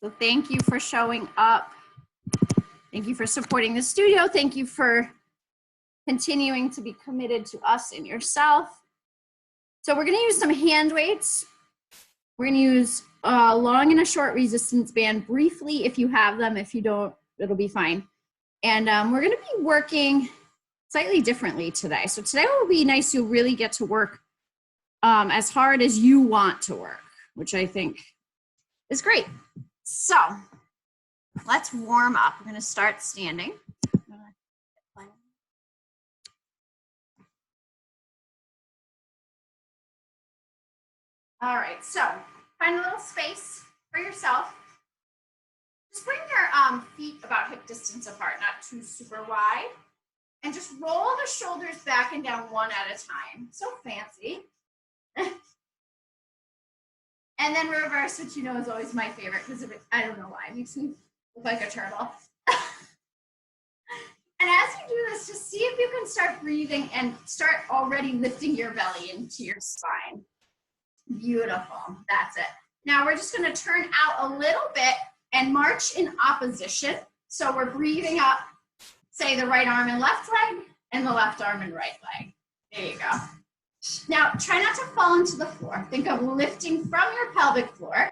So thank you for showing up. Thank you for supporting the studio. Thank you for continuing to be committed to us and yourself. So we're going to use some hand weights. We're going to use a long and a short resistance band briefly if you have them. If you don't, it'll be fine. And we're going to be working slightly differently today. So today will be nice. You'll really get to work as hard as you want to work, which I think is great. So let's warm up. We're going to start standing. All right, so find a little space for yourself. Just bring your feet about hip distance apart, not too super wide. And just roll the shoulders back and down one at a time. So fancy. And then reverse, which you know is always my favorite because I don't know why, it makes me look like a turtle. And as you do this, just see if you can start breathing and start already lifting your belly into your spine. Beautiful, that's it. Now we're just gonna turn out a little bit and march in opposition. So we're breathing up, say the right arm and left leg, and the left arm and right leg. There you go. Now, try not to fall into the floor. Think of lifting from your pelvic floor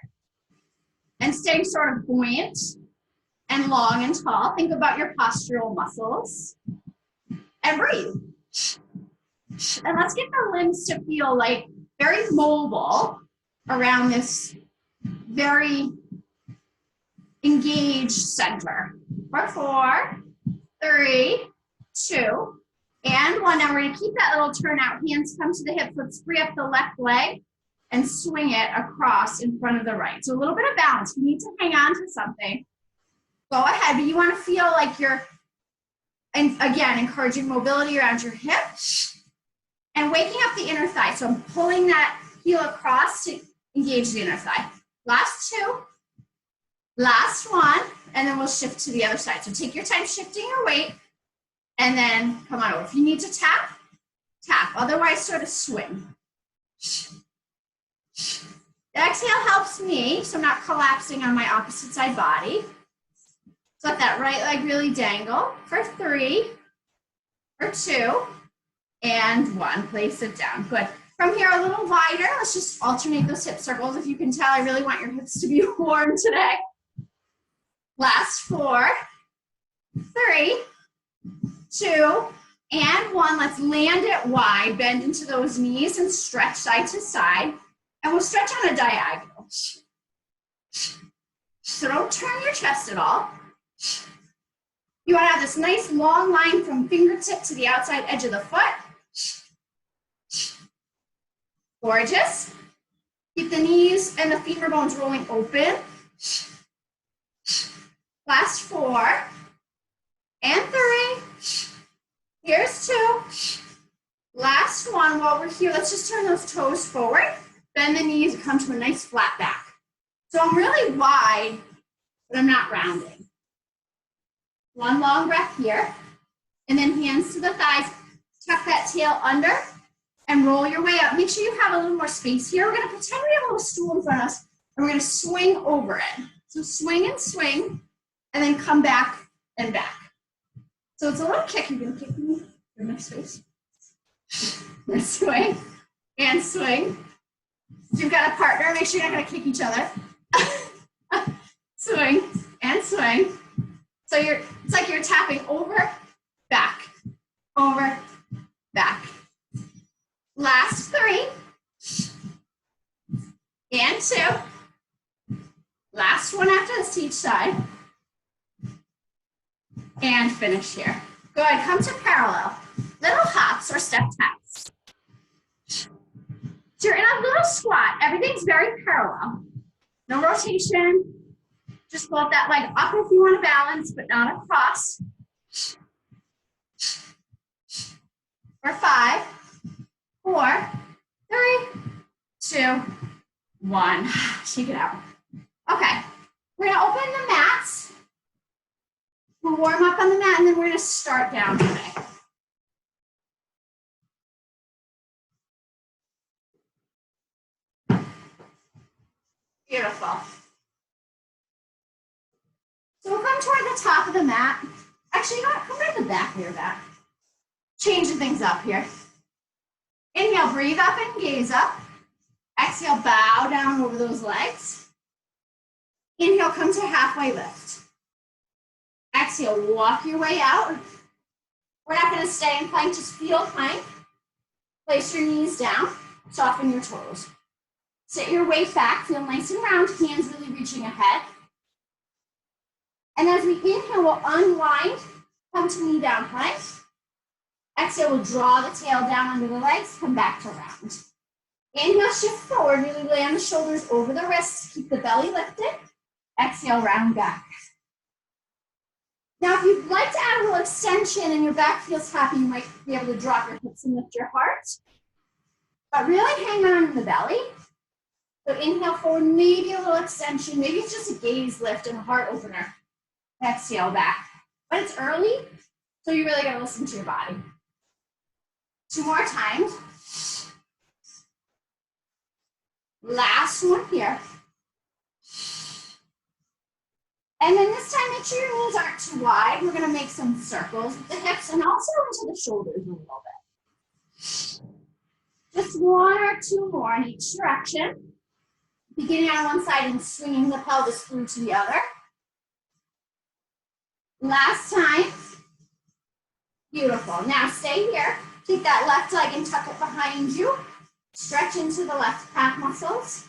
and staying sort of buoyant and long and tall. Think about your postural muscles and breathe. And let's get the limbs to feel like very mobile around this very engaged center. For 4, 3, 2, and 1. Now we're going to keep that little turnout. Hands come to the hips. Let's free up the left leg and swing it across in front of the right. So a little bit of balance. You need to hang on to something. Go ahead, but you want to feel like you're, and again, encouraging mobility around your hips and waking up the inner thigh. So I'm pulling that heel across to engage the inner thigh. Last 2, last 1, and then we'll shift to the other side. So take your time shifting your weight. And then come on over. If you need to tap, tap. Otherwise, sort of swing. The exhale helps me, so I'm not collapsing on my opposite side body. So let that right leg really dangle for 3, for 2, and 1. Place it down. Good. From here, a little wider. Let's just alternate those hip circles. If you can tell, I really want your hips to be warm today. Last 4, 3, 2, and 1. Let's land it wide. Bend into those knees and stretch side to side. And we'll stretch on a diagonal. So don't turn your chest at all. You want to have this nice long line from fingertip to the outside edge of the foot. Gorgeous. Keep the knees and the femur bones rolling open. Last 4. And 3. Here's 2. Last 1. While we're here, let's just turn those toes forward. Bend the knees and come to a nice flat back. So I'm really wide, but I'm not rounding. 1 long breath here. And then hands to the thighs. Tuck that tail under and roll your way up. Make sure you have a little more space here. We're going to pretend we have a little stool in front of us, and we're going to swing over it. So swing, and then come back and back. So it's a little kick. You're going to kick me. Your next space. Swing and swing. If you've got a partner, make sure you're not going to kick each other. Swing and swing. So it's like you're tapping over, back, over, back. Last 3. And 2. Last 1 after this to each side. And finish here. Good. Come to parallel. Little hops or step taps. So you're in a little squat. Everything's very parallel. No rotation. Just float that leg up if you want to balance, but not across. For 5, 4, 3, 2, 1. Shake it out. Okay. We're going to open the mats. We'll warm up on the mat, and then we're going to start down today. Beautiful. the top of the mat. Actually, you know what? Come right to the back of your back. Changing things up here. Inhale, breathe up and gaze up. Exhale, bow down over those legs. Inhale, come to halfway lift. Exhale, walk your way out. We're not going to stay in plank, just feel plank. Place your knees down, soften your toes. Sit your weight back, feel nice and round, hands really reaching ahead. And as we inhale, we'll unwind, come to knee down plank. Exhale, we'll draw the tail down under the legs, come back to round. Inhale, shift forward, really land the shoulders over the wrists, keep the belly lifted. Exhale, round back. Now, if you'd like to add a little extension and your back feels happy, you might be able to drop your hips and lift your heart. But really hang on in the belly. So inhale forward, maybe a little extension, maybe it's just a gaze lift and a heart opener. Exhale back. But it's early, so you really gotta listen to your body. 2 more times. Last one here. And then this time, make sure your knees aren't too wide. We're gonna make some circles with the hips and also into the shoulders a little bit. Just 1 or 2 more in each direction. Beginning on one side and swinging the pelvis through to the other. Last time. Beautiful. Now stay here. Take that left leg and tuck it behind you. Stretch into the left calf muscles.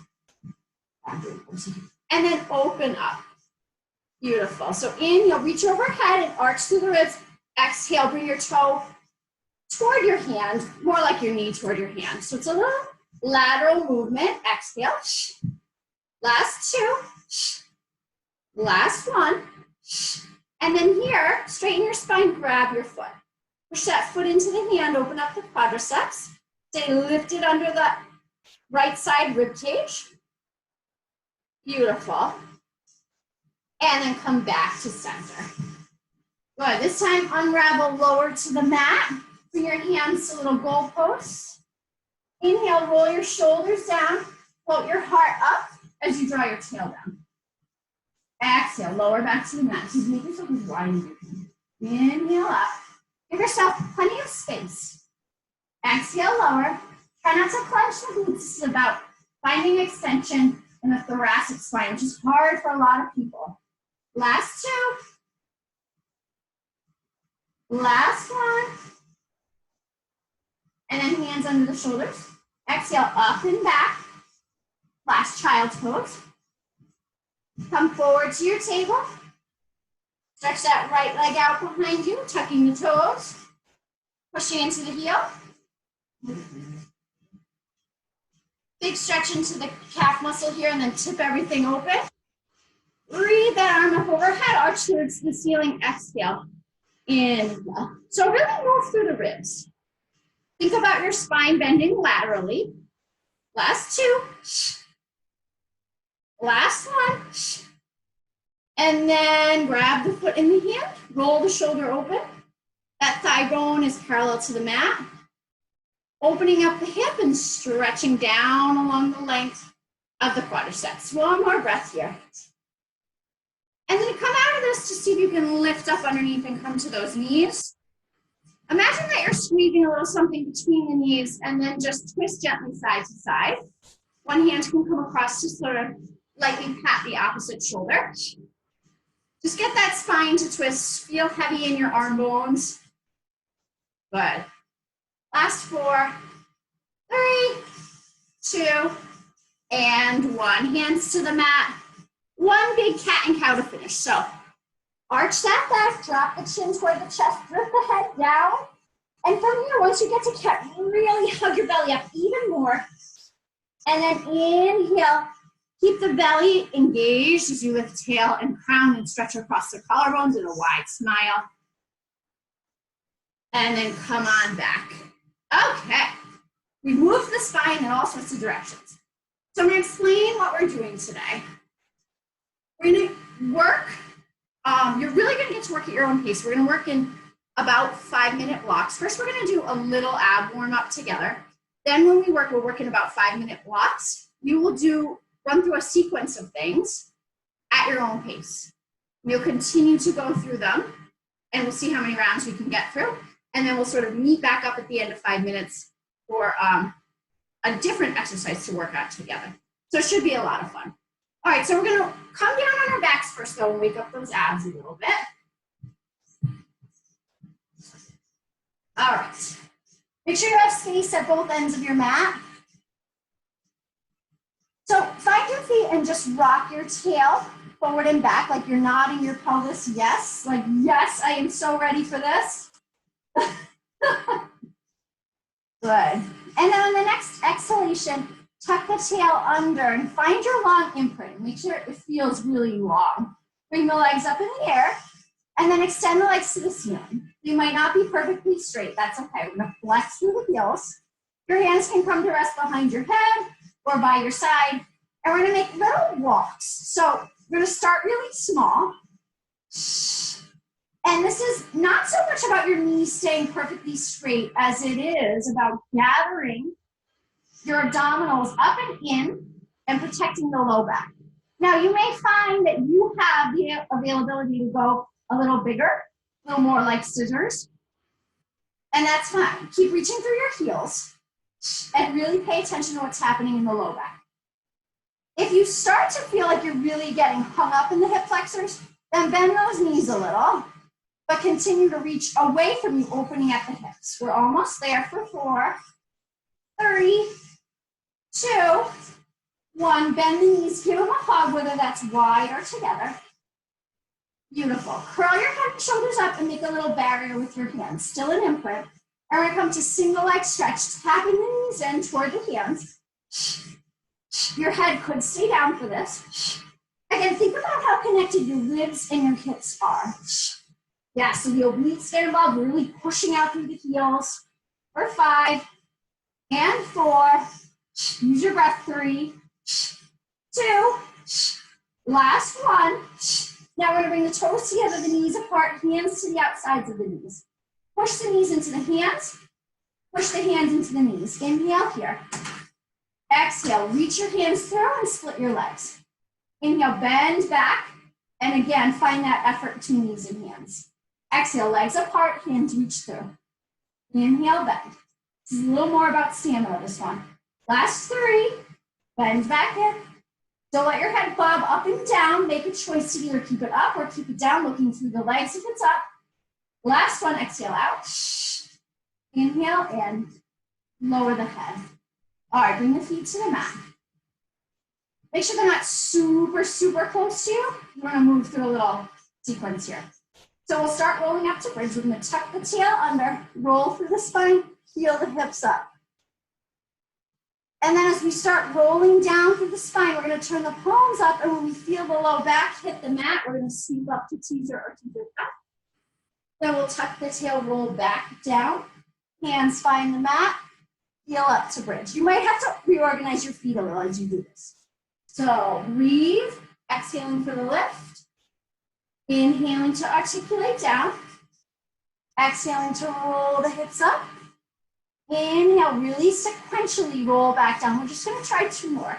And then open up. Beautiful. So inhale, reach overhead and arch through the ribs. Exhale, bring your toe toward your hand, more like your knee toward your hand. So it's a little lateral movement. Exhale. Last 2. Last 1. And then here, straighten your spine, grab your foot. Push that foot into the hand, open up the quadriceps. Stay lifted under the right side rib cage. Beautiful. And then come back to center. Good. This time, unravel lower to the mat. Bring your hands to little goalposts. Inhale, roll your shoulders down. Float your heart up as you draw your tail down. Exhale, lower back to the mat. Just make yourself as wide as you can. Inhale up. Give yourself plenty of space. Exhale, lower. Try not to clench the glutes. This is about finding extension in the thoracic spine, which is hard for a lot of people. Last 2. Last 1. And then hands under the shoulders. Exhale, up and back. Last child's pose. Come forward to your table. Stretch that right leg out behind you, tucking the toes. Pushing into the heel. Big stretch into the calf muscle here and then tip everything open. Breathe that arm up overhead, arch towards the ceiling, exhale. Inhale. So really move through the ribs. Think about your spine bending laterally. Last 2. Last 1. And then grab the foot in the hand, roll the shoulder open. That thigh bone is parallel to the mat. Opening up the hip and stretching down along the length of the quadriceps. 1 more breath here. And then come out of this to see if you can lift up underneath and come to those knees. Imagine that you're squeezing a little something between the knees and then just twist gently side to side. One hand can come across to sort of lightly pat the opposite shoulder. Just get that spine to twist. Feel heavy in your arm bones. Good. Last 4, 3, 2, and 1. Hands to the mat. 1 big cat and cow to finish. So arch that back, drop the chin toward the chest, drift the head down. And from here, once you get to cat, really hug your belly up even more. And then inhale. Keep the belly engaged as you lift tail and crown and stretch across the collarbones in a wide smile. And then come on back. Okay. We've moved the spine in all sorts of directions. So I'm going to explain what we're doing today. We're going to work, you're really going to get to work at your own pace. We're going to work in about 5-minute blocks. First, we're going to do a little ab warm up together. Then when we work, we'll work in about 5-minute blocks. You will run through a sequence of things at your own pace. We'll continue to go through them, and we'll see how many rounds we can get through. And then we'll sort of meet back up at the end of 5 minutes for a different exercise to work out together. So it should be a lot of fun. All right, so we're gonna come down on our backs first though and wake up those abs a little bit. All right, make sure you have space at both ends of your mat. So find your feet and just rock your tail forward and back like you're nodding your pelvis. Yes, like yes, I am so ready for this. Good. And then on the next exhalation, tuck the tail under and find your long imprint. Make sure it feels really long. Bring the legs up in the air and then extend the legs to the ceiling. They might not be perfectly straight. That's okay. We're gonna flex through the heels. Your hands can come to rest behind your head or by your side. And we're gonna make little walks. So we're gonna start really small. And this is not so much about your knees staying perfectly straight as it is about gathering your abdominals up and in and protecting the low back. Now you may find that you have the availability to go a little bigger, a little more like scissors, and that's fine. Keep reaching through your heels and really pay attention to what's happening in the low back. If you start to feel like you're really getting hung up in the hip flexors, then bend those knees a little, but continue to reach away from you, opening at the hips. We're almost there for 4, 3, 2, 1. Bend the knees, give them a hug, whether that's wide or together. Beautiful. Curl your head and shoulders up and make a little barrier with your hands. Still an imprint. And we're gonna come to single leg stretch, tapping the knees in toward the hands. Your head could stay down for this. Again, think about how connected your ribs and your hips are. Yeah, so the obliques stay above, really pushing out through the heels. For 5 and 4. Use your breath. 3, 2, last 1. Now we're gonna bring the toes together, the knees apart, hands to the outsides of the knees. Push the knees into the hands, push the hands into the knees. Inhale here. Exhale, reach your hands through and split your legs. Inhale, bend back, and again, find that effort between knees and hands. Exhale, legs apart, hands reach through. Inhale, bend. This is a little more about stamina, this one. Last 3, bend back in. Don't let your head bob up and down. Make a choice to either keep it up or keep it down, looking through the legs if it's up. Last one, exhale out. Inhale and lower the head. All right, bring the feet to the mat. Make sure they're not super, super close to you. We're gonna move through a little sequence here. So we'll start rolling up to bridge. We're gonna tuck the tail under, roll through the spine, heel the hips up. And then as we start rolling down through the spine, we're gonna turn the palms up, and when we feel the low back hit the mat, we're gonna sweep up to teaser or teaser up. Then we'll tuck the tail, roll back down, hands find the mat, heel up to bridge. You might have to reorganize your feet a little as you do this. So breathe, exhaling for the lift, inhaling to articulate down, exhaling to roll the hips up. Inhale, really sequentially roll back down. We're just gonna try 2 more.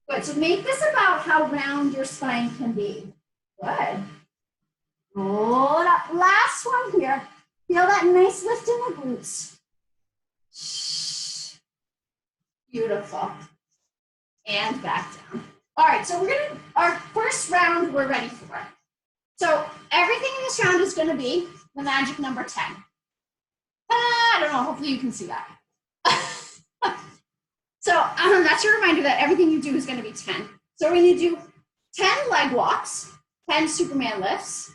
Good, so make this about how round your spine can be. Good. Roll it up, last one here. Feel that nice lift in the glutes. Beautiful. And back down. All right, so our first round we're ready for. So everything in this round is gonna be the magic number 10. I don't know, hopefully you can see that. So that's your reminder that everything you do is gonna be 10. So we're gonna do 10 leg walks, 10 Superman lifts,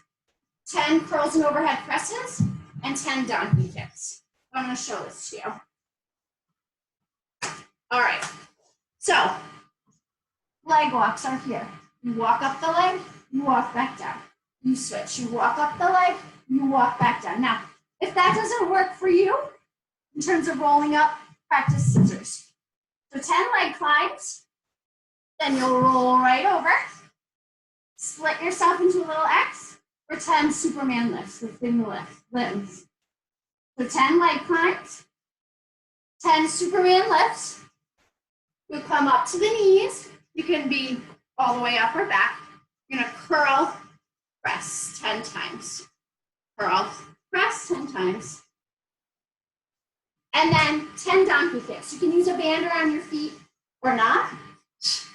10 curls and overhead presses, and 10 donkey kicks. I'm gonna show this to you. All right, so leg walks are here. You walk up the leg, you walk back down. You switch, you walk up the leg, you walk back down. Now, if that doesn't work for you, in terms of rolling up, practice scissors. So 10 leg climbs, then you'll roll right over, split yourself into a little X, for 10 Superman lifts, lifting the limbs. So 10 leg climbs, 10 Superman lifts. You'll come up to the knees. You can be all the way up or back. You're gonna curl, press 10 times. Curl, press 10 times. And then 10 donkey kicks. You can use a band around your feet or not. This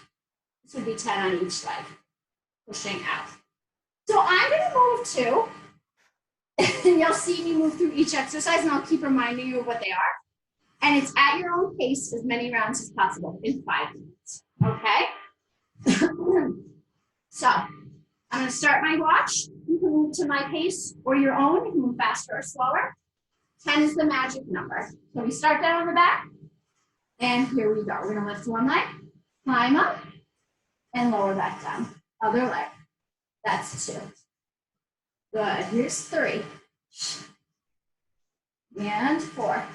would be 10 on each leg, pushing out. So I'm gonna move two, and you'll see me move through each exercise, and I'll keep reminding you of what they are. And it's at your own pace, as many rounds as possible in 5 minutes, okay? So I'm gonna start my watch. You can move to my pace or your own. You can move faster or slower. 10 is the magic number. So we start down on the back, and here we go. We're gonna lift one leg, climb up, and lower back down. Other leg. That's 2. Good. Here's 3. And 4.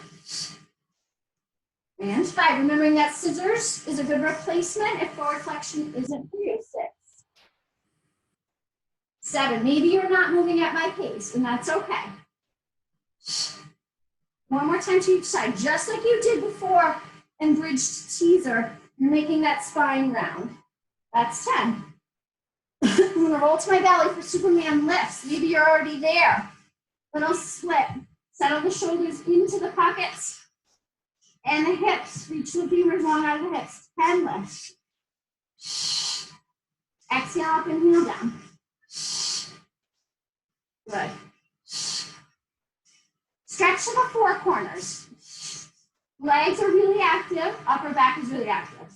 And 5. Remembering that scissors is a good replacement if forward flexion isn't for you. 6. 7. Maybe you're not moving at my pace, and that's okay. One more time to each side, just like you did before in bridged teaser. You're making that spine round. That's 10. I'm gonna roll to my belly for Superman lifts. Maybe you're already there. Little split. Settle the shoulders into the pockets and the hips. Reach the femurs long out of the hips. 10 lifts. Exhale up, inhale down. Good. Stretch to the 4 corners. Legs are really active. Upper back is really active.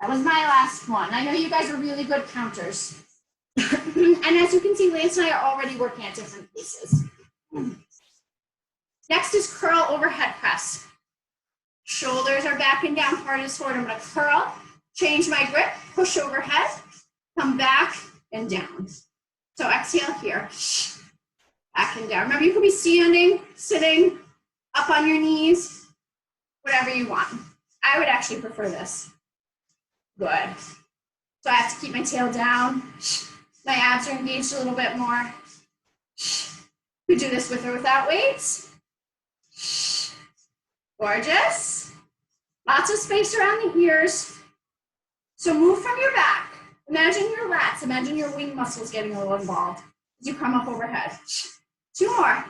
That was my last one. I know you guys are really good counters. And as you can see, Lance and I are already working at different paces. Next is curl overhead press. Shoulders are back and down, heart is forward. I'm gonna curl, change my grip, push overhead, come back and down. So exhale here, back and down. Remember, you could be standing, sitting, up on your knees, whatever you want. I would actually prefer this. Good. So I have to keep my tail down. My abs are engaged a little bit more. We do this with or without weights. Gorgeous. Lots of space around the ears. So move from your back. Imagine your lats. Imagine your wing muscles getting a little involved as you come up overhead. 2 more.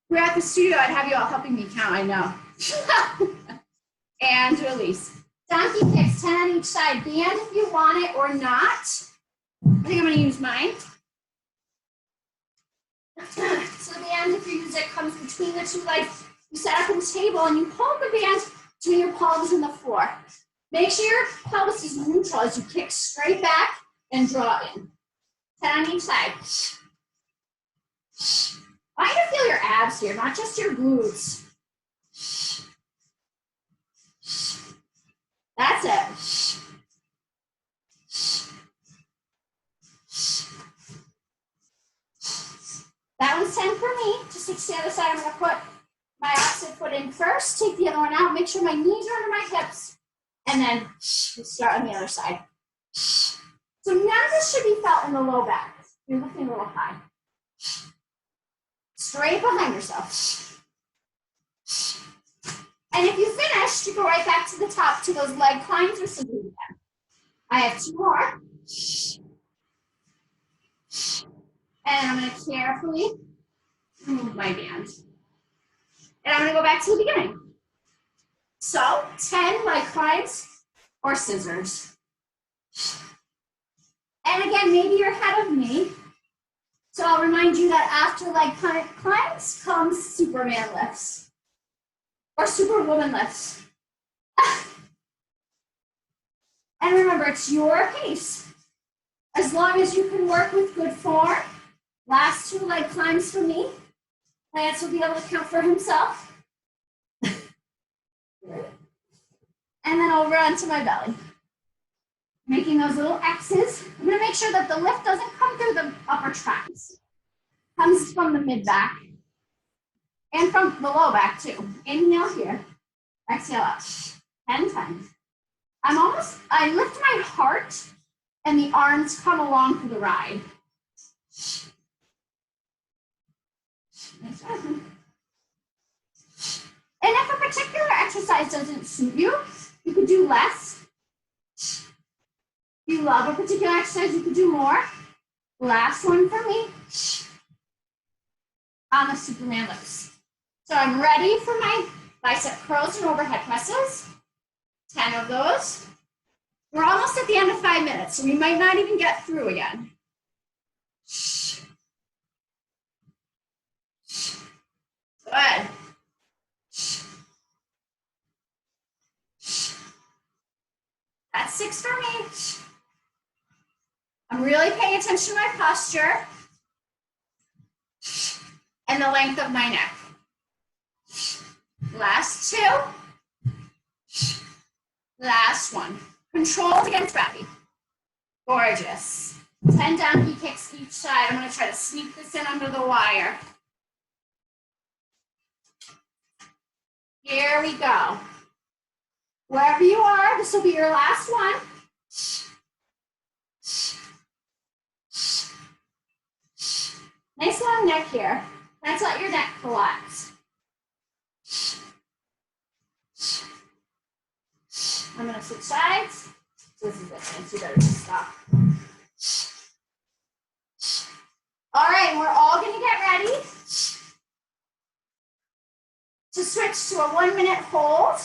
We're at the studio. I'd have you all helping me count, I know. And release. Donkey kicks, 10 on each side. Band if you want it or not. I think I'm going to use mine. So the band, if you use it, comes between the 2 legs. You set up on the table and you hold the band between your palms and the floor. Make sure your pelvis is neutral as you kick straight back and draw in. 10 on each side. I want you to feel your abs here, not just your glutes. That's it. That one's 10 for me. Just switch to the other side. I'm going to put my opposite foot in first. Take the other one out. Make sure my knees are under my hips. And then start on the other side. So none of this should be felt in the low back. You're looking a little high. Straight behind yourself. And if you finished, you go right back to the top to those leg climbs or something again. I have 2 more. And I'm going to carefully remove my band. And I'm going to go back to the beginning. So 10 leg climbs or scissors. And again, maybe you're ahead of me. So I'll remind you that after leg climbs comes Superman lifts. Or Superwoman lifts. And remember, it's your pace. As long as you can work with good form, last 2 leg climbs for me. Lance will be able to count for himself. And then over onto my belly. Making those little X's. I'm gonna make sure that the lift doesn't come through the upper tracts. Comes from the mid back. And from the low back too. Inhale here. Exhale out. 10 times. I lift my heart and the arms come along for the ride. And if a particular exercise doesn't suit you, you could do less. If you love a particular exercise, you could do more. Last one for me on the Superman lifts. So I'm ready for my bicep curls and overhead presses. 10 of those. We're almost at the end of 5 minutes, so we might not even get through again. Good. That's 6 for me. I'm really paying attention to my posture and the length of my neck. Last 2. Last one. Controlled against gravity. Gorgeous. 10 donkey kicks each side. I'm going to try to sneak this in under the wire. Here we go. Wherever you are, this will be your last one. Nice long neck here. Let's let your neck relax. I'm going to switch sides. This is it, so you better just stop. All right, we're all going to get ready to switch to a 1-minute hold.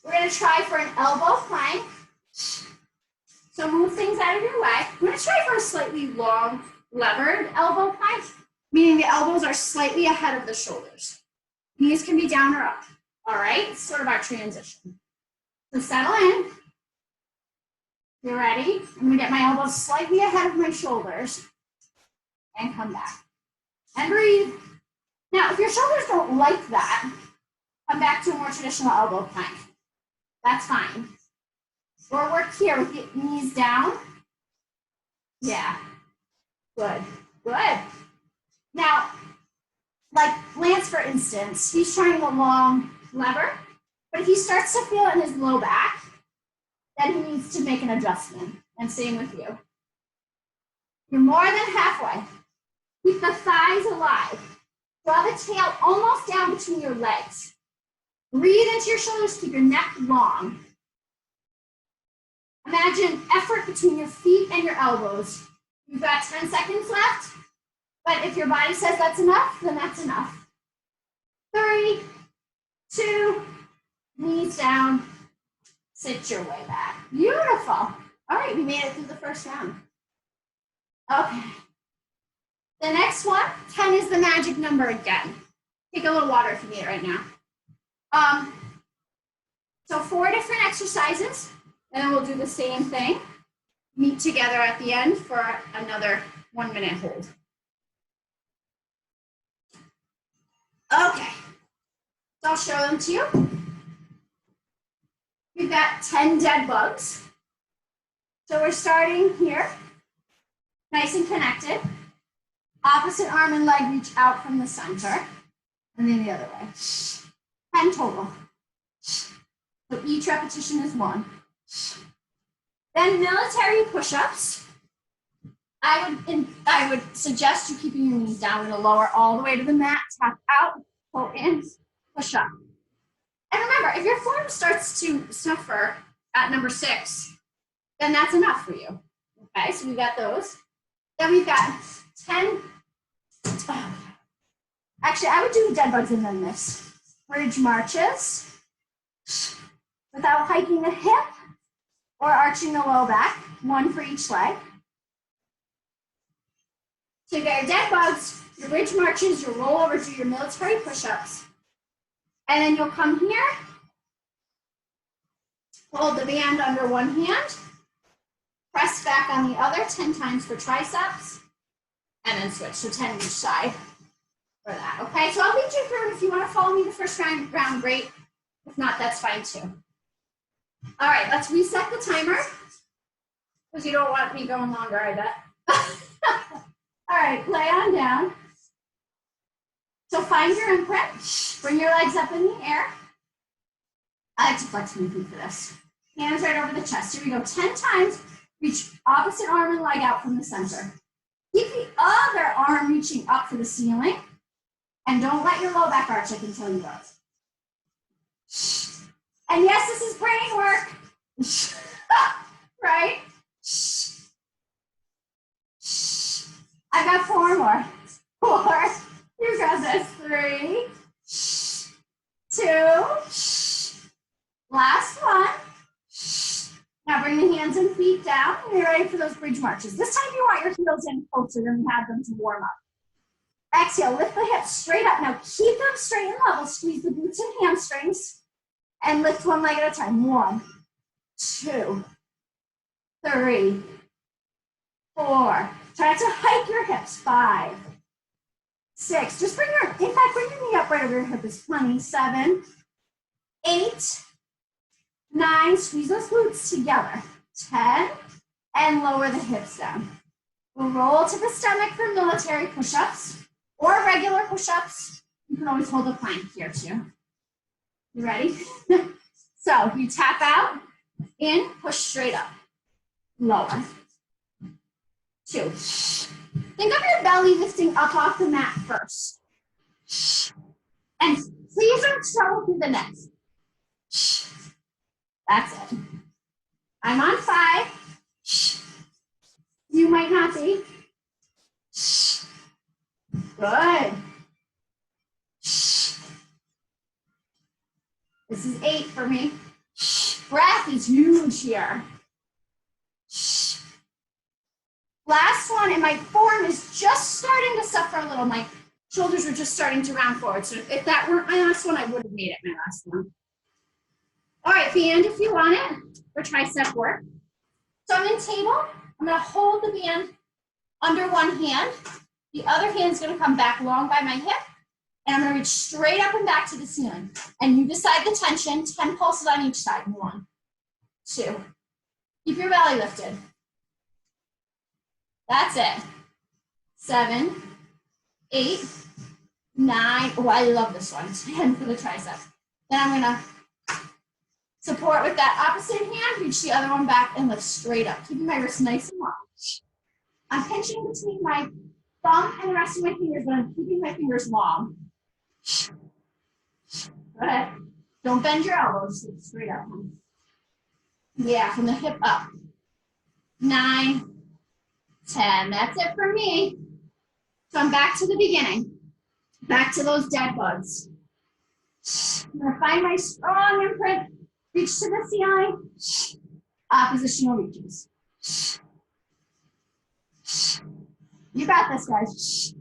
We're going to try for an elbow plank. So move things out of your way. We're going to try for a slightly long levered elbow plank, meaning the elbows are slightly ahead of the shoulders. Knees can be down or up. All right, it's sort of our transition. So settle in. You ready? I'm going to get my elbows slightly ahead of my shoulders and come back. And breathe. Now, if your shoulders don't like that, come back to a more traditional elbow plank. That's fine. Or work here with the knees down. Yeah. Good. Good. Now, like Lance, for instance, he's trying a long lever, but if he starts to feel it in his low back, then he needs to make an adjustment. And same with you. You're more than halfway. Keep the thighs alive. Draw the tail almost down between your legs. Breathe into your shoulders, keep your neck long. Imagine effort between your feet and your elbows. You've got 10 seconds left, but if your body says that's enough, then that's enough. 3, 2, knees down, sit your way back. Beautiful. All right, we made it through the first round. Okay. The next one, 10 is the magic number again. Take a little water if you need it right now. So 4 different exercises, and then we'll do the same thing. Meet together at the end for another 1-minute hold. Okay, so I'll show them to you. We've got 10 dead bugs. So we're starting here, nice and connected. Opposite arm and leg reach out from the center, and then the other way. 10 total. So each repetition is 1. Then military push-ups. I would suggest you keeping your knees down and lower all the way to the mat, tap out, pull in, push up. And remember, if your form starts to suffer at number 6, then that's enough for you. Okay, so we got those. Then we've got 10. Actually, I would do the dead bugs and then this. Bridge marches without hiking the hip or arching the low back, 1 for each leg. So you got your dead bugs, your bridge marches, your rollovers, do your military push-ups. And then you'll come here, hold the band under one hand, press back on the other 10 times for triceps, and then switch. So 10 each side for that. Okay, so I'll lead you through, and if you want to follow me the first round, great. If not, that's fine too. All right, let's reset the timer, because you don't want me going longer, I bet. All right, lay on down. So find your imprint, bring your legs up in the air. I like to flex my feet for this. Hands right over the chest. Here we go, 10 times. Reach opposite arm and leg out from the center. Keep the other arm reaching up for the ceiling. And don't let your low back arch, I can tell you that. And yes, this is brain work. Right? I've got 4 more. 4. Here goes this. 3, 2. Last one. Now bring the hands and feet down, and you're ready for those bridge marches. This time you want your heels in closer than you had them to warm up. Exhale, lift the hips straight up. Now keep them straight and level. Squeeze the glutes and hamstrings, and lift one leg at a time. 1, 2, 3, 4. Try to hike your hips. 5, 6. Just bring your knee up right over your hip is plenty. 7, 8, 9. Squeeze those glutes together. 10, and lower the hips down. We'll roll to the stomach for military push-ups or regular push-ups. You can always hold a plank here too. You ready? So you tap out, in, push straight up, lower. 2. Think of your belly lifting up off the mat first. And please don't struggle through the neck. That's it. I'm on 5. You might not be. Good. This is 8 for me. Breath is huge here. Last one, and my form is just starting to suffer a little. My shoulders are just starting to round forward. So if that weren't my last one, I would have made it my last one. All right, band if you want it for tricep work. So I'm in table. I'm going to hold the band under one hand. The other hand's going to come back long by my hip. And I'm going to reach straight up and back to the ceiling. And you decide the tension, 10 pulses on each side. 1, 2. Keep your belly lifted. That's it. 7, 8, 9. Oh, I love this one. 10 for the tricep. Then I'm going to support with that opposite hand, reach the other one back and lift straight up, keeping my wrists nice and long. I'm pinching between my thumb and the rest of my fingers, but I'm keeping my fingers long. Good. Don't bend your elbows, lift straight up. Yeah, from the hip up. 9, 10. That's it for me. So I'm back to the beginning. Back to those dead bugs. I'm going to find my strong imprint. Reach to the ceiling. Oppositional reaches. You got this, guys.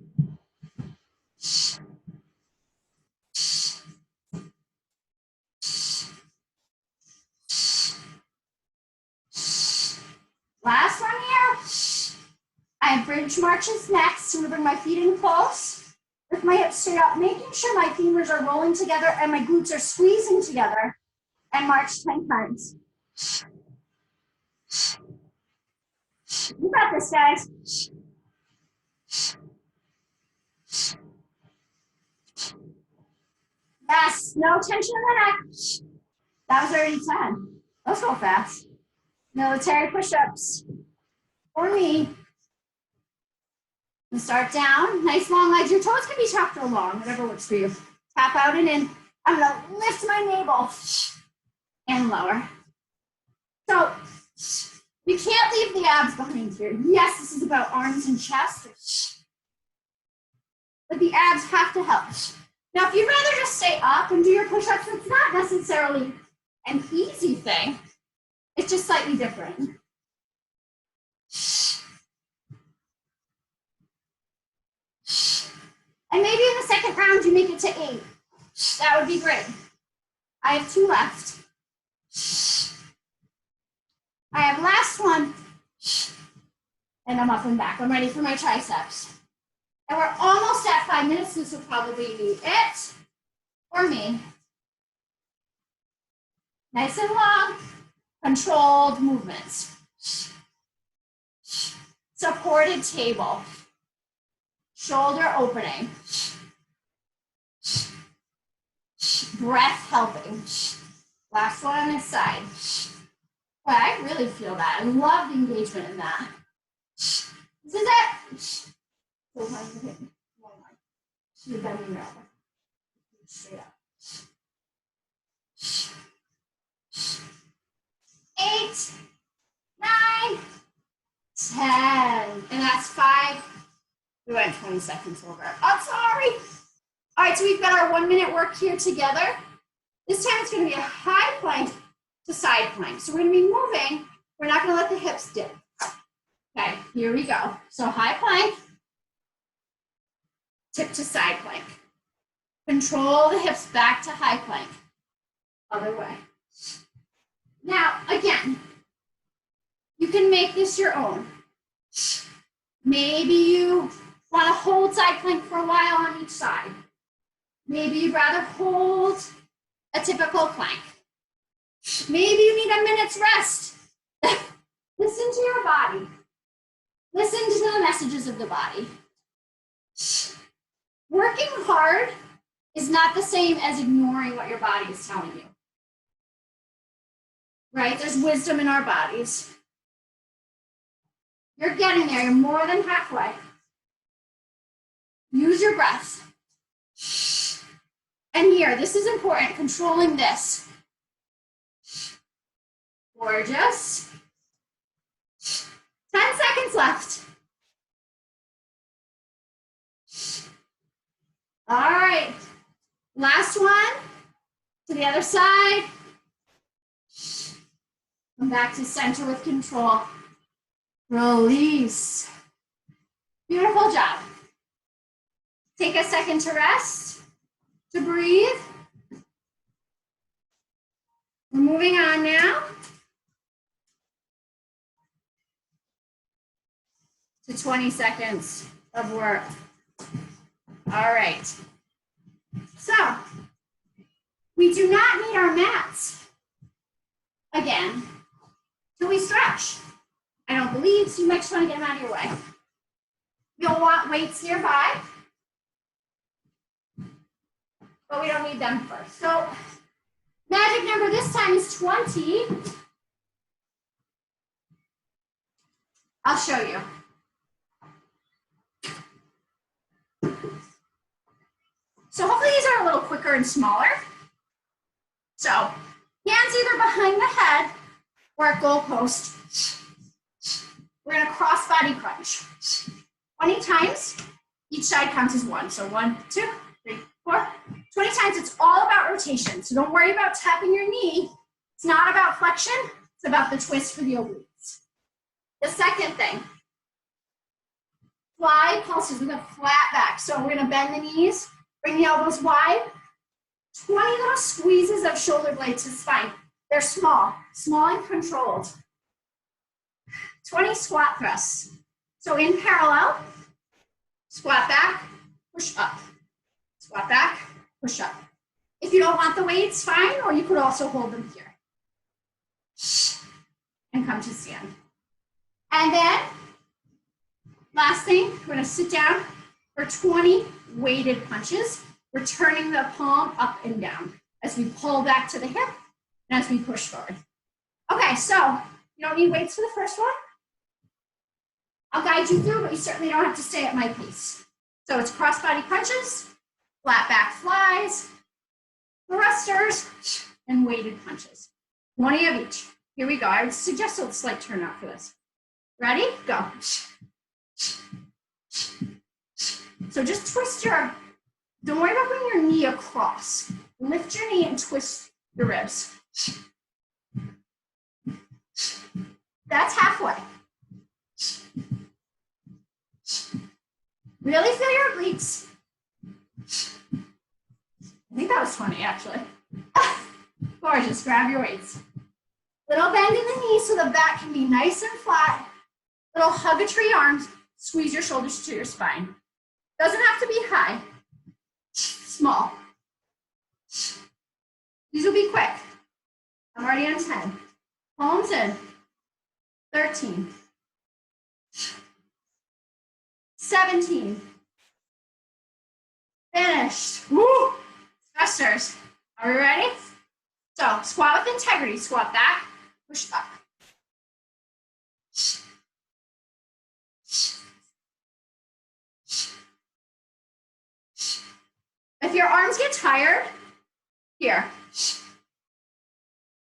Last one here. I have bridge marches next. So I'm going to bring my feet in close. Lift my hips straight up, making sure my fingers are rolling together and my glutes are squeezing together. And march 10 times. You got this, guys. Yes, no tension in the neck. That was already 10. Let's go fast. Military push-ups. For me. And start down. Nice long legs. Your toes can be tucked or long, whatever works for you. Tap out and in. I'm going to lift my navel. And lower. So you can't leave the abs behind here. Yes, this is about arms and chest, but the abs have to help. Now, if you'd rather just stay up and do your push-ups, it's not necessarily an easy thing. It's just slightly different. And maybe in the second round, you make it to 8. That would be great. I have 2 left. I have last one, and I'm up and back. I'm ready for my triceps. And we're almost at 5 minutes. This will probably be it for me. Nice and long, controlled movements. Supported table. Shoulder opening. Breath helping. Last one on this side. Boy, I really feel that. I love the engagement in that. This is it. line you're hitting. Long line. So you're bending your elbow. Straight up. 8, 9, 10. And that's 5. We went 20 seconds over. I'm sorry. All right, so we've got our 1 minute work here together. This time it's going to be a high plank to side plank. So we're going to be moving. We're not going to let the hips dip. Okay, here we go. So high plank, tip to side plank. Control the hips back to high plank. Other way. Now, again, you can make this your own. Maybe you want to hold side plank for a while on each side. Maybe you'd rather hold a typical plank. Maybe you need a minute's rest. Listen to your body. Listen to the messages of the body. Working hard is not the same as ignoring what your body is telling you. Right? There's wisdom in our bodies. You're getting there. You're more than halfway. Use your breath. And here, this is important, controlling this. Gorgeous. 10 seconds left. All right. Last one. To the other side. Come back to center with control. Release. Beautiful job. Take a second to rest, to breathe. We're moving on now to 20 seconds of work. All right. So we do not need our mats again till we stretch. I don't believe, so you might just want to get them out of your way. You'll want weights nearby, but we don't need them first. So magic number this time is 20. I'll show you. So hopefully these are a little quicker and smaller. So hands either behind the head or at goalpost. We're gonna cross body crunch. 20 times, each side counts as 1. So 1, 2, 3, 4. 20 times, it's all about rotation. So don't worry about tapping your knee. It's not about flexion, it's about the twist for the obliques. The second thing, fly pulses with a flat back. So we're gonna bend the knees, bring the elbows wide. 20 little squeezes of shoulder blades to spine. They're small, small and controlled. 20 squat thrusts. So in parallel, squat back, push up. Squat back, push up. If you don't want the weights, fine, or you could also hold them here. And come to stand. And then, last thing, we're gonna sit down for 20 weighted punches. We're turning the palm up and down as we pull back to the hip and as we push forward. Okay, so you don't need weights for the first one. I'll guide you through, but you certainly don't have to stay at my pace. So it's cross-body punches, flat back flies, thrusters, and weighted punches. 20 of each. Here we go. I would suggest a slight turn out for this. Ready? Go. So just twist your, don't worry about bringing your knee across. Lift your knee and twist your ribs. That's halfway. Really feel your obliques. I think that was 20 actually. Gorgeous, grab your weights. Little bend in the knee so the back can be nice and flat. Little hug a tree arms, squeeze your shoulders to your spine. Doesn't have to be high, small. These will be quick. I'm already on 10. Palms in, 13. 17. Finished. Woo! Thrusters. Are we ready? So squat with integrity. Squat back, push up. arms get tired, here.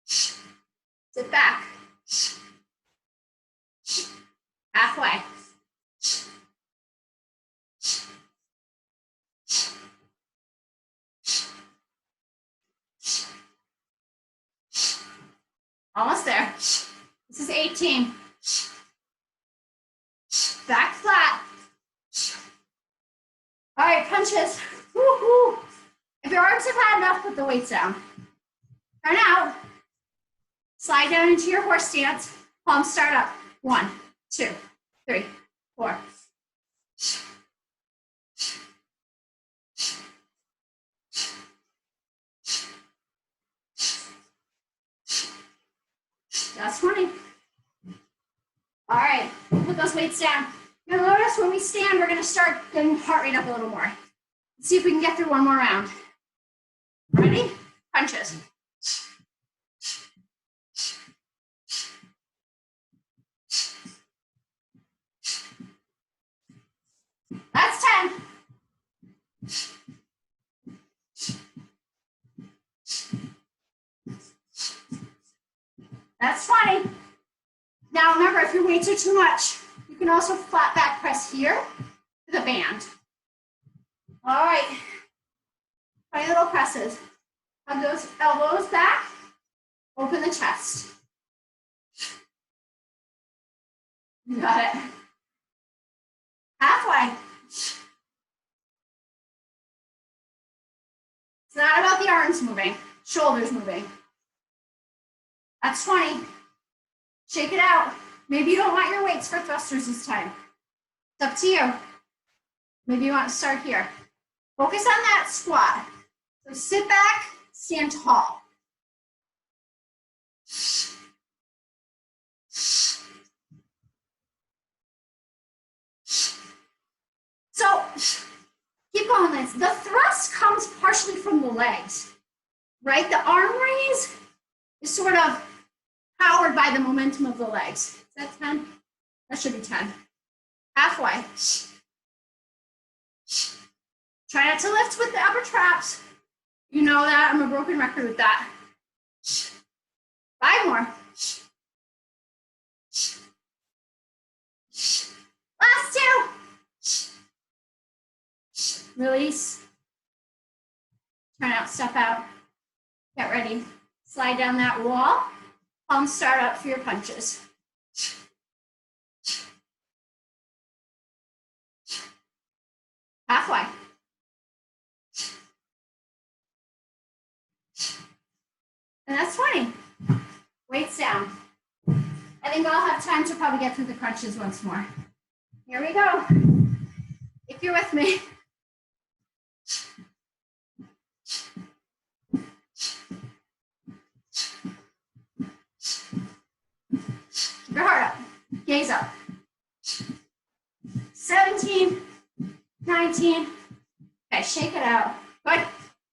Sit back. Halfway. Almost there. This is 18. Back flat. All right, punches. Woo-hoo. If your arms have had enough, put the weights down. Turn out. Slide down into your horse stance. Palms start up. 1, 2, 3, 4. That's 20. All right, put those weights down. You'll notice when we stand, we're gonna start getting heart rate up a little more. Let's see if we can get through one more round. Ready? Punches. That's 10. That's 20. Now remember, if your weights are too much, you can also flat back press here to the band. All right, 20 little presses. Hug those elbows back, open the chest. You got it. Halfway. It's not about the arms moving, shoulders moving. That's 20. Shake it out. Maybe you don't want your weights for thrusters this time. It's up to you. Maybe you want to start here. Focus on that squat. So sit back, stand tall. So keep going, Liz. The thrust comes partially from the legs, right? The arm raise is sort of powered by the momentum of the legs. Is that 10? That should be 10. Halfway. Try not to lift with the upper traps. You know that, I'm a broken record with that. 5 more. Last 2. Release. Turn out, step out. Get ready. Slide down that wall. Palms start up for your punches. Halfway. And that's 20. Weights down. I think I'll have time to probably get through the crunches once more. Here we go. If you're with me. Keep your heart up. Gaze up. 17, 19. Okay, shake it out. Good.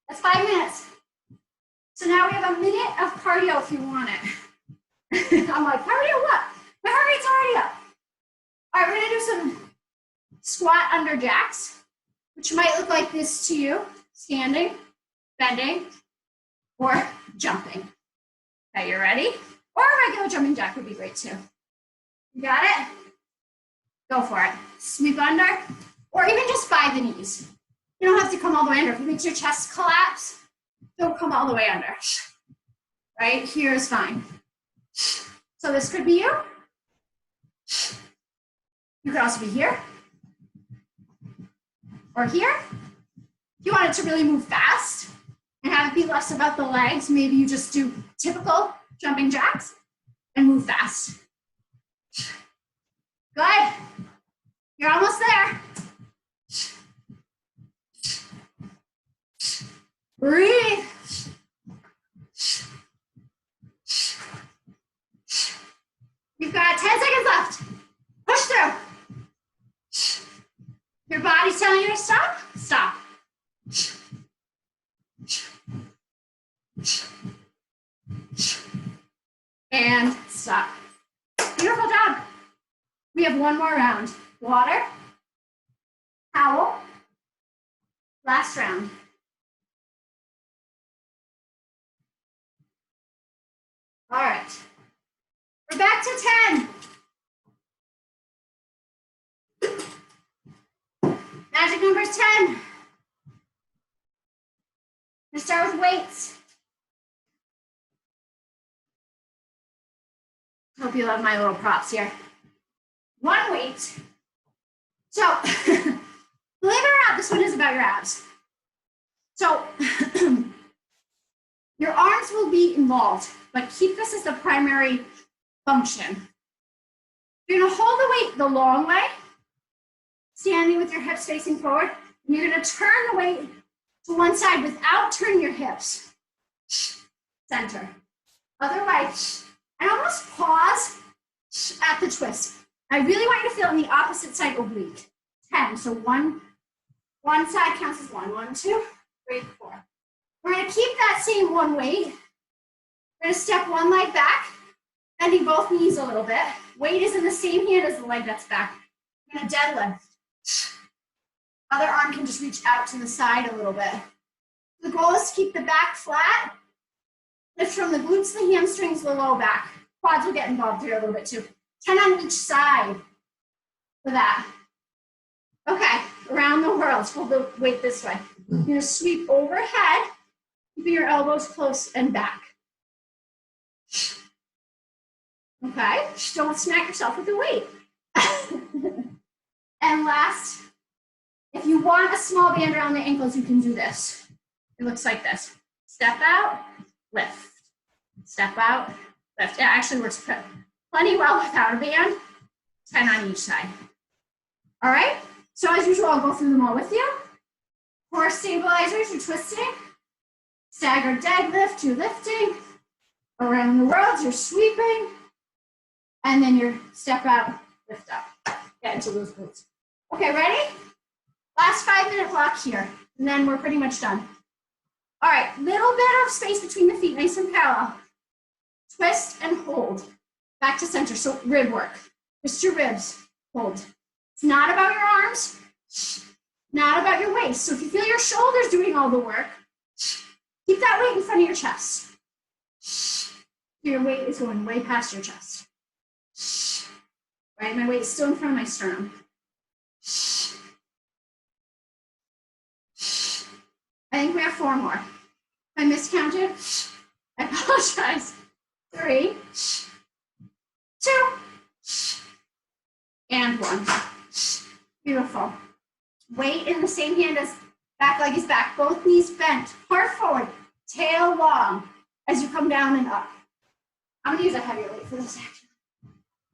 That's 5 minutes. So now we have a minute of cardio if you want it. I'm like, cardio what? My heart rate's already up. All right, we're gonna do some squat under jacks, which might look like this to you. Standing, bending, or jumping. Okay, you ready? Or a regular jumping jack would be great too. You got it? Go for it. Sweep under, or even just by the knees. You don't have to come all the way under. If it makes your chest collapse, don't come all the way under. Right here is fine. So this could be you. You could also be here. Or here. If you want it to really move fast and have it be less about the legs, maybe you just do typical jumping jacks and move fast. Good. You're almost there. Breathe. You've got 10 seconds left. Push through. Your body's telling you to stop. Stop. And stop. Beautiful job. We have one more round. Water, towel, last round. Magic number is 10. Let's start with weights. Hope you love my little props here. One weight. So, believe it or not, this one is about your abs. So, your arms will be involved, but keep this as the primary function. You're gonna hold the weight the long way, standing with your hips facing forward, and you're gonna turn the weight to one side without turning your hips. Center. Other way. And almost pause at the twist. I really want you to feel on the opposite side oblique. 10. So one side counts as 1, 1, 2, 3, 4. We're going to keep that same one weight. We're going to step one leg back, bending both knees a little bit. Weight is in the same hand as the leg that's back. We're going to deadlift. Other arm can just reach out to the side a little bit. The goal is to keep the back flat. Lift from the glutes, the hamstrings, the low back. Quads will get involved here a little bit too. 10 on each side for that. Okay, around the world. Hold the weight this way. You're going to sweep overhead, keeping your elbows close and back. Okay, don't smack yourself with the weight. And last, if you want a small band around the ankles, you can do this. It looks like this. Step out, lift. Step out, lift. It actually works plenty well without a band. 10 on each side. All right, so as usual, I'll go through them all with you. Core stabilizers, you're twisting. Staggered deadlift, you're lifting. Around the world, you're sweeping. And then your step out, lift up. Get into those glutes. Okay, ready? Last 5-minute block here, and then we're pretty much done. All right, little bit of space between the feet, nice and parallel. Twist and hold. Back to center, so rib work. Twist your ribs, hold. It's not about your arms, not about your waist. So if you feel your shoulders doing all the work, keep that weight in front of your chest. Your weight is going way past your chest. Right, my weight is still in front of my sternum. I think we have 4 more. If I miscounted, I apologize. 3, 2, and 1. Beautiful. Weight in the same hand as back leg is back. Both knees bent, heart forward, tail long as you come down and up. I'm gonna use a heavier weight for this action.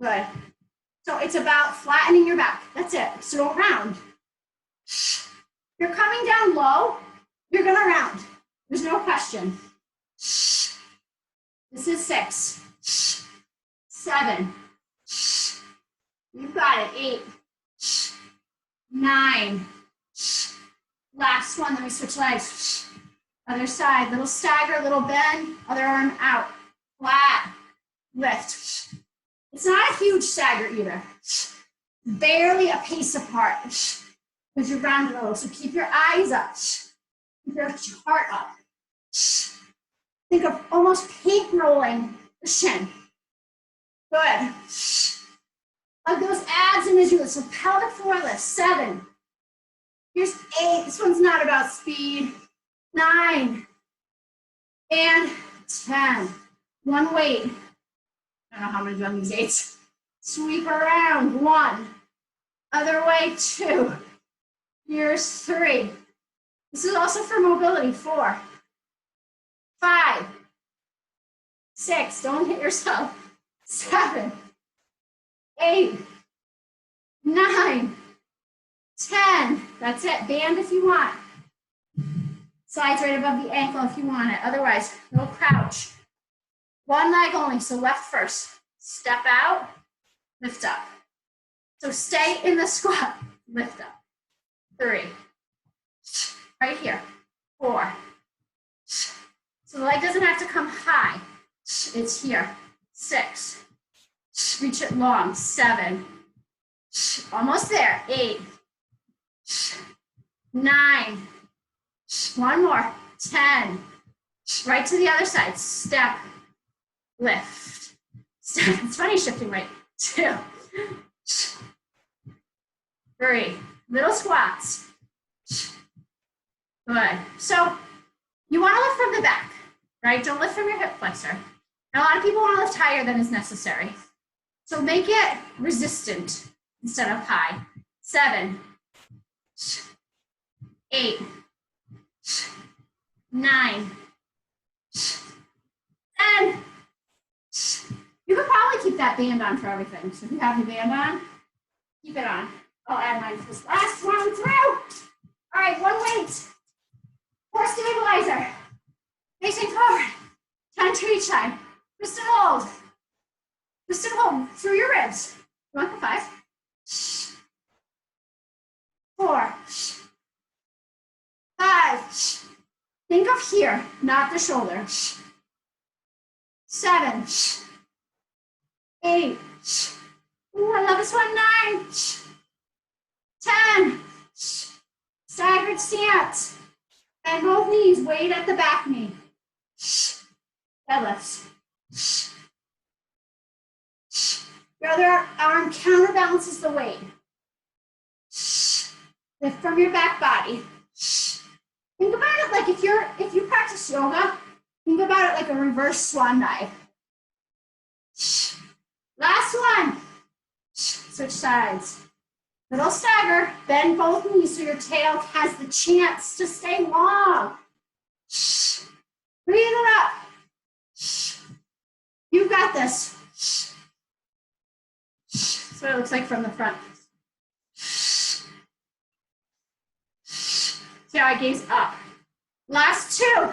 Good. So it's about flattening your back. That's it. So don't round. You're coming down low. You're gonna round. There's no question. This is 6, 7. You've got it. 8, 9. Last one. Let me switch legs. Other side. Little stagger, little bend. Other arm out. Flat. Lift. It's not a huge stagger either. Barely a pace apart. Because you're rounded a little. So keep your eyes up. Keep your heart up. Think of almost paint rolling the shin. Good. Hug those abs in as you lift. So pelvic floor lift. 7. Here's 8. This one's not about speed. 9. And 10. One weight. I don't know how many on these 8s. Sweep around. 1. Other way. 2. Here's 3. This is also for mobility. 4. 5. 6. Don't hit yourself. 7. 8. 9. 10. That's it. Band if you want. Slides right above the ankle if you want it. Otherwise, no crouch. One leg only, so left first. Step out, lift up. So stay in the squat, lift up. 3. Right here. 4. So the leg doesn't have to come high. It's here. 6. Reach it long. 7. Almost there. 8. 9. One more. 10. Right to the other side. Step. Lift. Step. It's funny shifting right. 2. 3. Little squats. Good. So you want to lift from the back, right? Don't lift from your hip flexor. A lot of people want to lift higher than is necessary. So make it resistant instead of high. 7, 8, 9, 10. You could probably keep that band on for everything. So if you have your band on, keep it on. I'll add mine to this last one through. All right, one weight. 4 stabilizer. Facing forward. 10 to each side. Twist and hold. Twist and hold through your ribs. You want the 5. 4. 5. Think of here, not the shoulder. 7. 8. Ooh, I love this one. 9. 10. Staggered stance. And both knees, weight at the back knee. Deadlifts. Your other arm counterbalances the weight. Lift from your back body. Think about it like if you practice yoga, think about it like a reverse swan dive. Last one. Switch sides. Little stagger, bend both knees so your tail has the chance to stay long. Breathe it up. You've got this. That's what it looks like from the front. See how I gaze up. Last 2.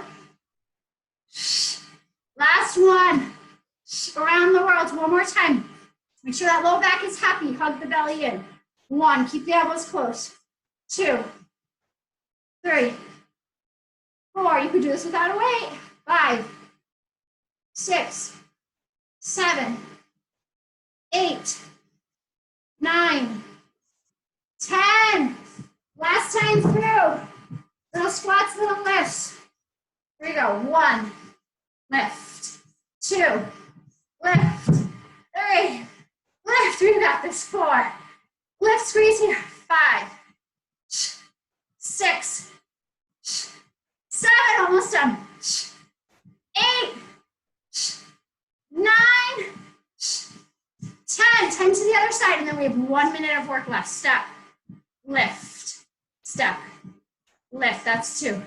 Last one. Around the world, one more time. Make sure that low back is happy. Hug the belly in. 1, keep the elbows close. 2, 3, 4. You can do this without a weight. 5, 6, 7, 8, 9, 10. Last time through. Little squats, little lifts. Here we go. 1, lift. 2, lift. 3, lift. We got this. 4. Lift, squeeze here. 5, 6, 7, almost done. 8, 9, 10. 10 to the other side, and then we have 1 minute of work left. Step, lift, step, lift. That's 2.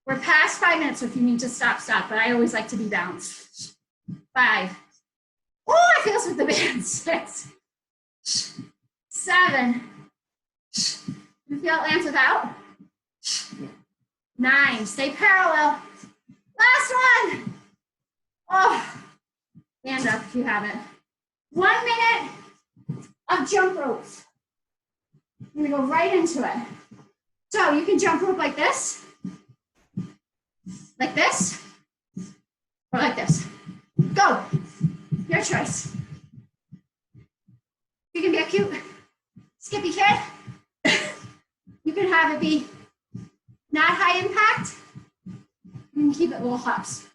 We're past 5 minutes, so if you need to stop, stop. But I always like to be balanced. 5. Oh, I feel this with the band. 6. 7. You feel it lands without? 9. Stay parallel. Last one. Oh, stand up if you have it. 1 minute of jump ropes. We're gonna go right into it. So you can jump rope like this, or like this. Go. Your choice. You can be a cute skippy kid. You can have it be not high impact. You can keep it little hops.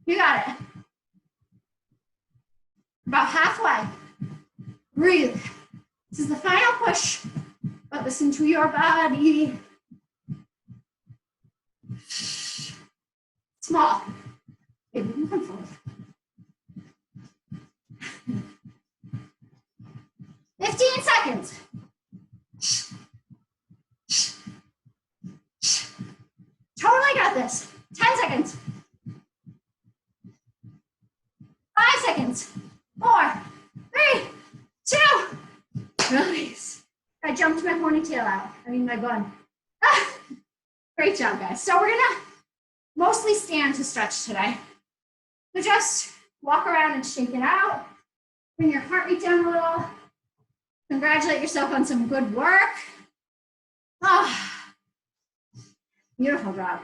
You got it. About halfway. Breathe. This is the final push, but listen to your body. Small. Maybe you can come forward. 15 seconds. Totally got this. 10 seconds. 5 seconds. 4, 3, 2. Release. I jumped my ponytail out. I mean my bun. Ah, great job, guys. So we're gonna mostly stand to stretch today. So just walk around and shake it out. Bring your heart rate down a little. Congratulate yourself on some good work. Oh, beautiful job.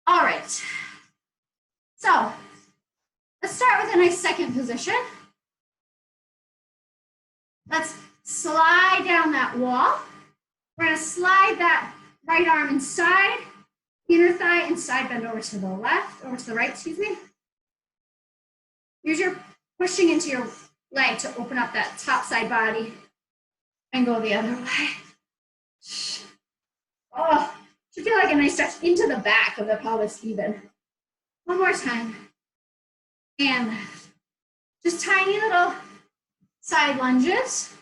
All right. So let's start with a nice second position. Let's slide down that wall. We're gonna slide that right arm inside, inner thigh inside, bend over to the left, over to the right, excuse me. Use your pushing into your leg to open up that top side body and go the other way. Oh, should feel like a nice stretch into the back of the pelvis even. One more time. And just tiny little side lunges.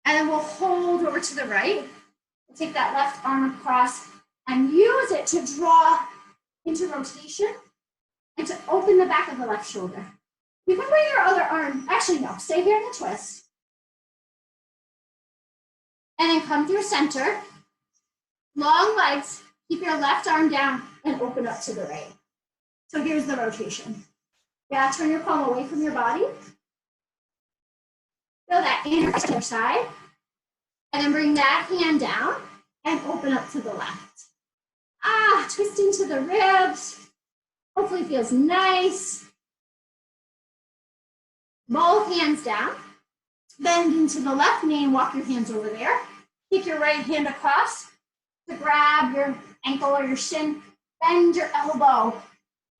And then we'll hold over to the right. We'll take that left arm across and use it to draw into rotation and to open the back of the left shoulder. You can bring your other arm, actually no, stay here in the twist. And then come through center. Long legs, keep your left arm down and open up to the right. So here's the rotation. Yeah, turn your palm away from your body. Feel that inner to your side. And then bring that hand down and open up to the left. Ah, twist into the ribs. Hopefully it feels nice. Both hands down. Bend into the left knee and walk your hands over there. Take your right hand across to grab your ankle or your shin. Bend your elbow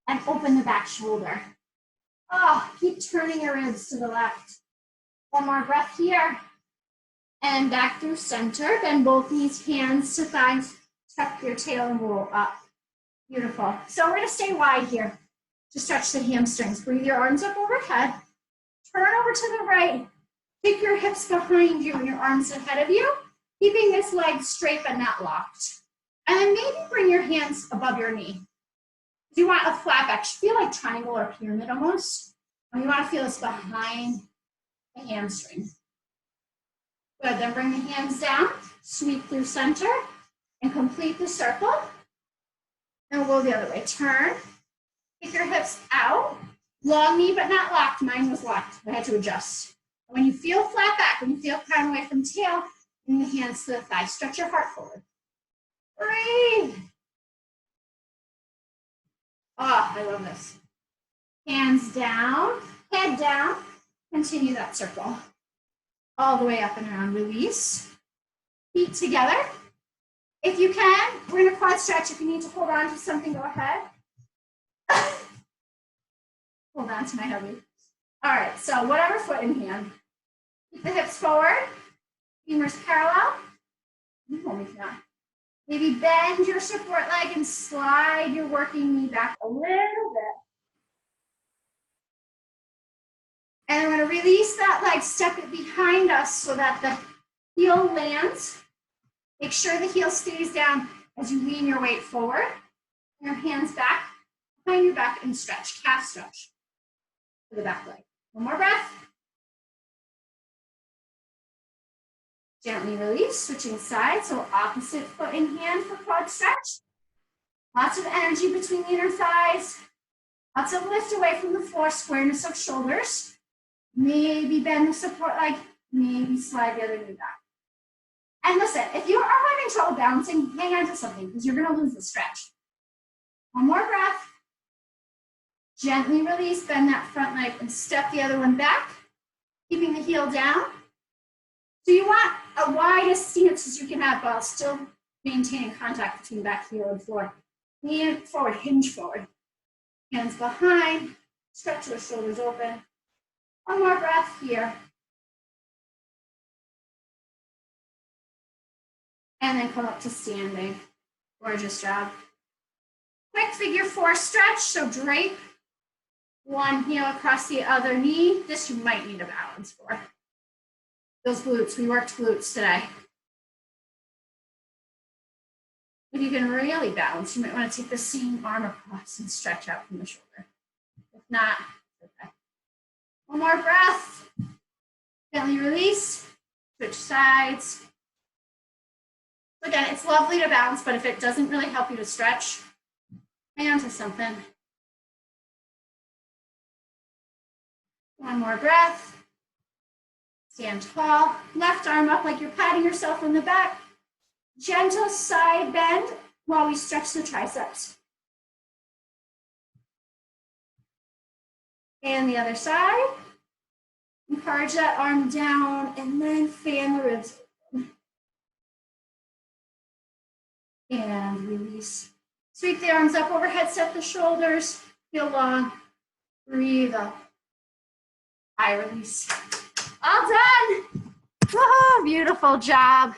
and open the back shoulder. Oh, keep turning your ribs to the left. One more breath here. And back through center. Bend both knees, hands to thighs. Tuck your tail and roll up. Beautiful. So we're going to stay wide here to stretch the hamstrings. Breathe your arms up overhead. Turn over to the right. Take your hips behind you and your arms ahead of you, keeping this leg straight but not locked. And then maybe bring your hands above your knee. If you want a flat back, should feel like triangle or pyramid almost. And you want to feel this behind the hamstring. Good, then bring the hands down, sweep through center, and complete the circle. And we'll go the other way. Turn, kick your hips out. Long knee but not locked. Mine was locked. I had to adjust. When you feel flat back, when you feel crown away from tail, bring the hands to the thighs. Stretch your heart forward. Breathe. Oh, I love this. Hands down, head down. Continue that circle. All the way up and around. Release. Feet together. If you can, we're going to quad stretch. If you need to hold on to something, go ahead. Hold on to my hubby. All right, so whatever foot in hand. Keep the hips forward. Femurs parallel. Hold me down. Maybe bend your support leg and slide your working knee back a little bit. And we're going to release that leg, step it behind us so that the heel lands. Make sure the heel stays down as you lean your weight forward. Your hands back, behind your back, and stretch, calf stretch for the back leg. One more breath. Gently release, switching sides, so opposite foot in hand for quad stretch. Lots of energy between the inner thighs. Lots of lift away from the floor, squareness of shoulders. Maybe bend the support leg, maybe slide the other knee back. And listen, if you are having trouble balancing, hang on to something because you're gonna lose the stretch. One more breath. Gently release, bend that front leg and step the other one back, keeping the heel down. So you want a widest stance as you can have while still maintaining contact between back heel and floor. Lean forward, hinge forward. Hands behind, stretch the shoulders open. One more breath here. And then come up to standing. Gorgeous job. Quick figure 4 stretch, so drape one heel across the other knee. This you might need a balance for. Those glutes, we worked glutes today. If you can really balance, you might want to take the same arm across and stretch out from the shoulder. If not, okay. One more breath. Gently release, switch sides. Again, it's lovely to balance, but if it doesn't really help you to stretch, hang on to something. One more breath. Stand tall. Left arm up like you're patting yourself on the back. Gentle side bend while we stretch the triceps. And the other side. Encourage that arm down and then fan the ribs. And release. Sweep the arms up overhead, step the shoulders, feel long, breathe up. I release. All done. Whoa, beautiful job.